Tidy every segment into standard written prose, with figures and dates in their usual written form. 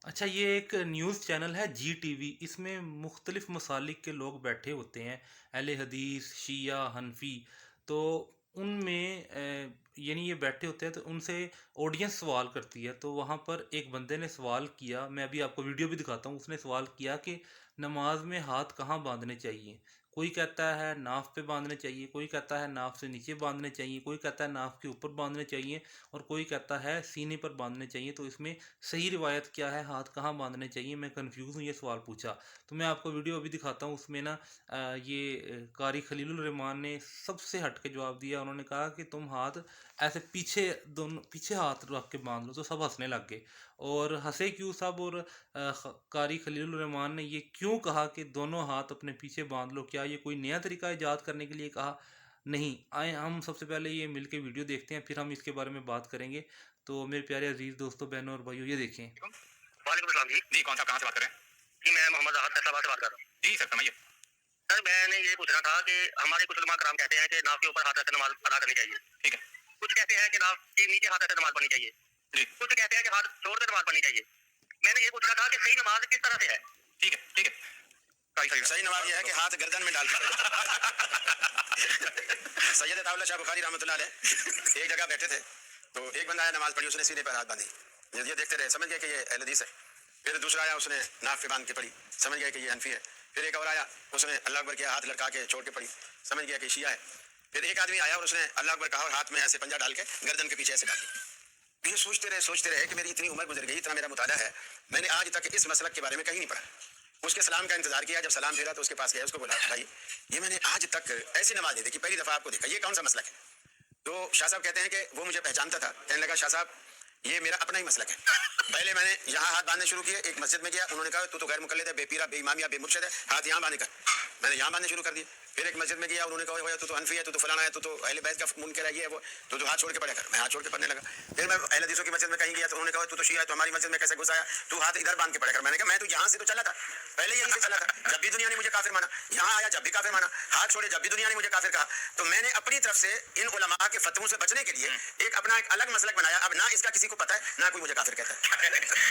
अच्छा, ये एक न्यूज़ चैनल है जी टीवी। इसमें मुख्तलिफ मसालिक के लोग बैठे होते हैं, अहले हदीस, शिया, हनफी। तो उनमें यानी ये बैठे होते हैं तो उनसे ऑडियंस सवाल करती है। तो वहाँ पर एक बंदे ने सवाल किया, मैं अभी आपको वीडियो भी दिखाता हूँ। उसने सवाल किया कि नमाज में हाथ कहाँ बांधने चाहिए। कोई कहता है नाफ पे बांधने चाहिए, कोई कहता है नाफ से नीचे बांधने चाहिए, कोई कहता है नाफ के ऊपर बांधने चाहिए, और कोई कहता है सीने पर बांधने चाहिए। तो इसमें सही रिवायत क्या है, हाथ कहाँ बांधने चाहिए, मैं कंफ्यूज हूँ, ये सवाल पूछा। तो मैं आपको वीडियो अभी दिखाता हूँ। उसमें ना कारी खलीलुर रहमान ने सबसे हट के जवाब दिया। उन्होंने कहा कि तुम हाथ ऐसे पीछे, दोनों पीछे हाथ रख के बांध लो। तो सब हंसने लग गए। और हंसे क्यों सब, और कारी खलीलुर रहमान ने ये क्यों कहा कि दोनों हाथ अपने पीछे बांध लो, क्या ये कोई नया तरीका ईजाद करने के लिए कहा? नहीं, आए हम सबसे पहले ये मिलके वीडियो देखते हैं, फिर हम इसके बारे में बात करेंगे। तो मेरे प्यारे अजीज दोस्तों, बहनों और भाइयों, ये देखें। वालेकुम सलाम जी। जी, कौन सा, कहाँ से बात कर रहे हैं? जी, मैं मोहम्मद राहत फैसलाबाद से बात कर रहा हूँ। जी सर, फरमाइए। सर, मैंने ये पूछना था कि हमारे कुछ उलमा कराम कहते हैं कि नाव के ऊपर हाथ रखकर नमाज अदा करनी चाहिए। ठीक है। कुछ कहते हैं कि नाव के नीचे हाथ रखकर नमाज पढ़नी चाहिए। जी। कुछ कहते हैं कि हाथ छोड़कर नमाज पढ़नी चाहिए। मैंने ये पूछना था कि सही नमाज किस तरह से है? ठीक है, ठीक है। सही नमाज ये है कि हाथ गर्दन में डाल सैयद अताउल्लाह शाह बुखारी रहमतुल्लाह अलैह एक जगह बैठे थे, तो एक बंदा आया, नमाज पढ़ी, उसने सीने पर हाथ बांधी। ये देखते रहे, समझ गए कि ये अहले हदीस है। फिर दूसरा आया, उसने नाफ पे बांध के पढ़ी, समझ गया कि ये हनफी है। फिर एक और आया, उसने अल्लाह अकबर किया, हाथ लड़का के छोड़ के पढ़ी, समझ गया कि शिया है। फिर एक आदमी आया और उसने अल्लाह अकबर कहा और हाथ में ऐसे पंजा डाल के गर्दन के पीछे ऐसे डाल दी। ये सोचते रहे कि मेरी इतनी उम्र गुजर गई, इतना मेरा मुताला है, मैंने आज तक इस मसलक के बारे में कहीं नहीं पढ़ा। उसके सलाम का इंतजार किया, जब सलाम फेरा तो उसके पास गया, उसको बोला भाई ये मैंने आज तक ऐसी नमाज नहीं देखी, पहली दफा आपको देखा, ये कौन सा मसलक है? तो शाह साहब कहते हैं कि वो मुझे पहचानता था, कहने लगा शाह साहब ये मेरा अपना ही मसलक है। पहले मैंने यहाँ हाथ बांधने शुरू किए, एक मस्जिद में गया, उन्होंने कहा तू तो गैर मुकल्लिद है, बेपीरा, बेईमामिया, बेमुर्शिद है, हाथ यहाँ बांधे कर। मैंने यहाँ बांधने शुरू कर दिए। फिर एक मस्जिद में गया, उन्होंने कहा तू तो हनफी है, तू तो फलाना है, तू तो अहले बैत का मुनकर है, ये है वो, तू तो हाथ छोड़ के पढ़ा कर। मैं हाथ छोड़ के पढ़ने लगा। फिर मैं अहले हदीसों की मस्जिद में कहीं गया, तो उन्होंने कहा तू तो शिया है, तो हमारी मस्जिद में कैसे घुस आया, तू हाथ इधर बांध के पढ़ा कर। मैंने कहा मैं तो यहाँ से तो चला था, पहले यहीं से चला था, जब भी दुनिया ने मुझे काफिर माना, यहाँ आया जब भी काफिर माना, हाथ छोड़े जब भी दुनिया ने मुझे काफिर कहा। तो मैंने अपनी तरफ से इन उलमा के फतवों से बचने के लिए एक अपना एक अलग मसलक बनाया। अब ना इसका किसी को पता है, ना कोई मुझे काफिर कहता है।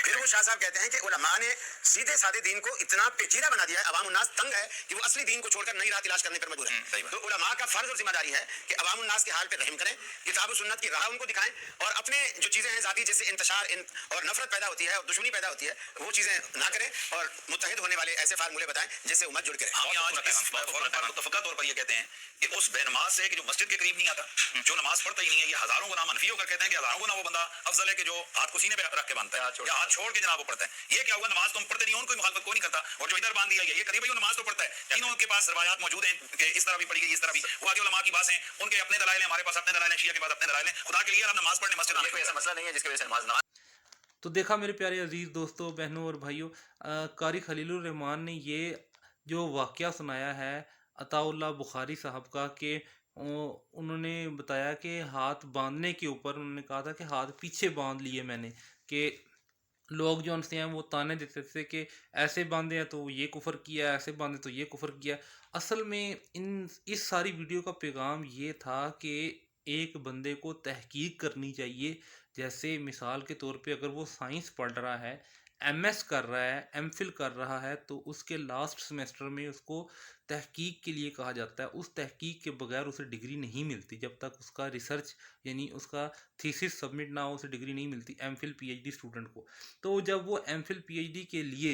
फिर वो शाह साहब कहते हैं कि उलमा ने सीधे साधे दीन को इतना पेचीदा बना दिया है, अवाम उन्नास तंग है कि वो असली दीन को छोड़कर नई राह तलाश करने पर मजबूर है। तो उलमा का फर्ज और जिम्मेदारी है कि अवाम उन्नास के हाल पे रहम करें, किताब और सुन्नत की राह उनको दिखाएं, और अपने जो चीजें हैं जाती, जिससे इंतशार और नफरत पैदा होती है और दुश्मनी पैदा होती है, वो चीजें ना करें, और मुत्तहिद होने वाले ऐसे फार्मूले बताएं जिससे उम्मत जुड़ के रहे। हम आज इस मुतफ़क़ा तौर पर ये कहते हैं कि उस बेनमाज से कि जो मस्जिद के करीब नहीं आता, जो नमाज पढ़ता ही नहीं है, ये हजारों को नाम मनफी होकर कहते हैं कि हजारों को ना वो बंदा अफजल है कि जो हाथ को सीने पे रख के बांधता है या हाथ छोड़ के जनाब वो पढ़ता है। ये क्या हुआ, नमाज तुम पढ़ते नहीं हो, कोई मुखालफत कोई नहीं करता, और जो इधर बांध दिया ये करीब वो नमाज तो पढ़ता है। तीनों के पास रवायात मौजूद हैं कि इस तरह भी पढ़ी गई, इस तरह भी। वो आगे उलमा की बात है, उनके अपने दलाइल हैं, हमारे पास अपने दलाइल हैं, शिया के पास अपने दलाइल हैं। खुदा के लिए हम नमाज पढ़ने मस्जिद आने, कोई ऐसा मसला नहीं है जिसकी वजह से नमाज ना। तो देखा मेरे प्यारे अजीज़ दोस्तों, बहनों और भाइयों, कारी खलीलुर रहमान ने ये जो वाक़या सुनाया है अताउल्लाह बुखारी साहब का, कि उन्होंने बताया कि हाथ बांधने के ऊपर उन्होंने कहा था कि हाथ पीछे बांध लिए मैंने, कि लोग जो उनसे हैं वो ताने देते थे कि ऐसे बांधे हैं तो ये कुफर किया, ऐसे बांधे तो ये कुफर किया। असल में इस सारी वीडियो का पैगाम ये था कि एक बंदे को तहकीक करनी चाहिए। जैसे मिसाल के तौर पे अगर वो साइंस पढ़ रहा है, एमएस कर रहा है, एमफिल कर रहा है, तो उसके लास्ट सेमेस्टर में उसको तहकीक के लिए कहा जाता है। उस तहकीक के बगैर उसे डिग्री नहीं मिलती, जब तक उसका रिसर्च यानी उसका थीसिस सबमिट ना हो, उसे डिग्री नहीं मिलती एमफिल पीएचडी स्टूडेंट को। तो जब वो एमफिल पीएचडी के लिए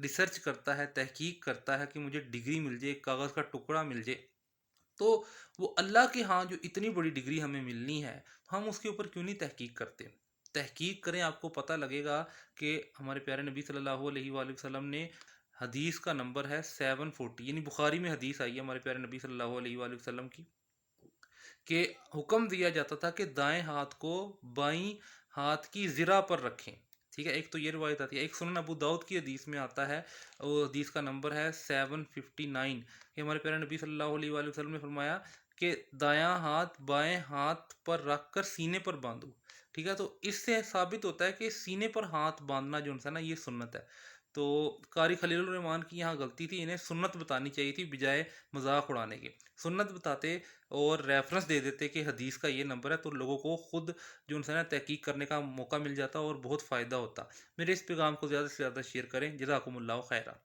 रिसर्च करता है, तहकीक करता है कि मुझे डिग्री मिल जाए, कागज़ का टुकड़ा मिल जाए, तो वो अल्लाह के यहाँ जो इतनी बड़ी डिग्री हमें मिलनी है, हम उसके ऊपर क्यों नहीं तहकीक करते? तहकीक करें, आपको पता लगेगा कि हमारे प्यारे नबी सल्लल्लाहु अलैहि वसल्लम ने, हदीस का नंबर है 740, यानी बुखारी में हदीस आई है हमारे प्यारे नबी सल्लल्लाहु अलैहि वसल्लम की, कि हुक्म दिया जाता था कि दाएं हाथ को बाईं हाथ की ज़िरा पर रखें। ठीक है, एक तो ये रिवायत आती है। एक सुनन अबू दाऊद की हदीस में आता है, वो हदीस का नंबर है 759, कि हमारे प्यारे नबी सल्लल्लाहु अलैहि वसल्लम ने फरमाया कि दायां हाथ बाएं हाथ पर रख कर सीने पर बांधो। ठीक है? तो इससे साबित होता है कि सीने पर हाथ बाँधना जो है ना ये सुन्नत है। तो कारी खलीलुर रहमान की यहाँ गलती थी, इन्हें सुन्नत बतानी चाहिए थी बजाय मज़ाक उड़ाने के। सुन्नत बताते और रेफ़रेंस दे देते कि हदीस का ये नंबर है, तो लोगों को खुद जो है ना तहकीक करने का मौका मिल जाता और बहुत फ़ायदा होता। मेरे इस पैगाम को ज़्यादा से ज़्यादा शेयर करें। जज़ाकुमुल्लाहु खैरा।